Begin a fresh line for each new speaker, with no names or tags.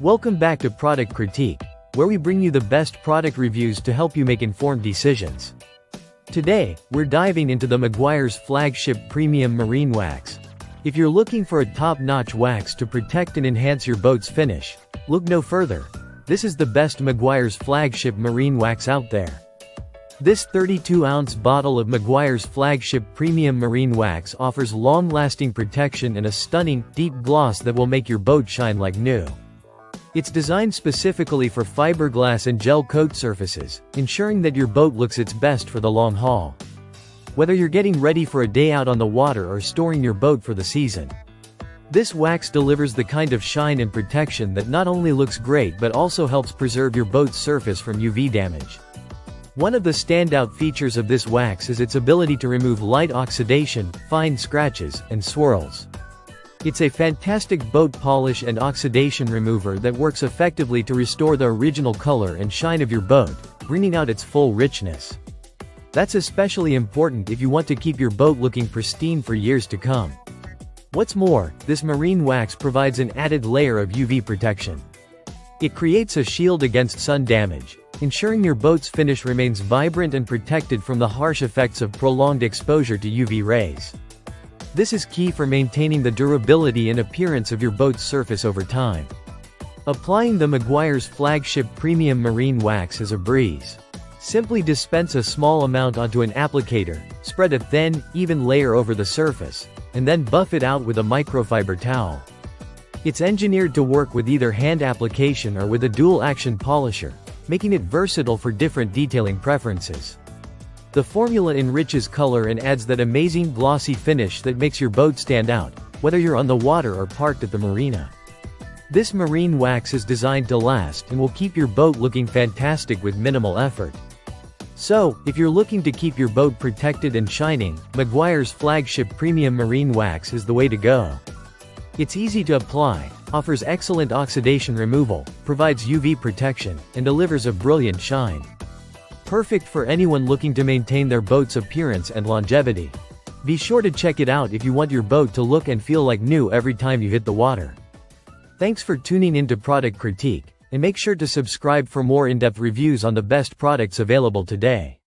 Welcome back to Product Critique, where we bring you the best product reviews to help you make informed decisions. Today, we're diving into the Meguiars Flagship Premium Marine Wax. If you're looking for a top-notch wax to protect and enhance your boat's finish, look no further. This is the best Meguiars Flagship Marine Wax out there. This 32-ounce bottle of Meguiars Flagship Premium Marine Wax offers long-lasting protection and a stunning, deep gloss that will make your boat shine like new. It's designed specifically for fiberglass and gel coat surfaces, ensuring that your boat looks its best for the long haul. Whether you're getting ready for a day out on the water or storing your boat for the season, this wax delivers the kind of shine and protection that not only looks great but also helps preserve your boat's surface from UV damage. One of the standout features of this wax is its ability to remove light oxidation, fine scratches, and swirls. It's a fantastic boat polish and oxidation remover that works effectively to restore the original color and shine of your boat, bringing out its full richness. That's especially important if you want to keep your boat looking pristine for years to come. What's more, this marine wax provides an added layer of UV protection. It creates a shield against sun damage, ensuring your boat's finish remains vibrant and protected from the harsh effects of prolonged exposure to UV rays. This is key for maintaining the durability and appearance of your boat's surface over time. Applying the Meguiars Flagship Premium Marine Wax is a breeze. Simply dispense a small amount onto an applicator, spread a thin, even layer over the surface, and then buff it out with a microfiber towel. It's engineered to work with either hand application or with a dual-action polisher, making it versatile for different detailing preferences. The formula enriches color and adds that amazing glossy finish that makes your boat stand out, whether you're on the water or parked at the marina. This marine wax is designed to last and will keep your boat looking fantastic with minimal effort. So, if you're looking to keep your boat protected and shining, Meguiars Flagship Premium Marine Wax is the way to go. It's easy to apply, offers excellent oxidation removal, provides UV protection, and delivers a brilliant shine. Perfect for anyone looking to maintain their boat's appearance and longevity. Be sure to check it out if you want your boat to look and feel like new every time you hit the water. Thanks for tuning into Product Critique, and make sure to subscribe for more in-depth reviews on the best products available today.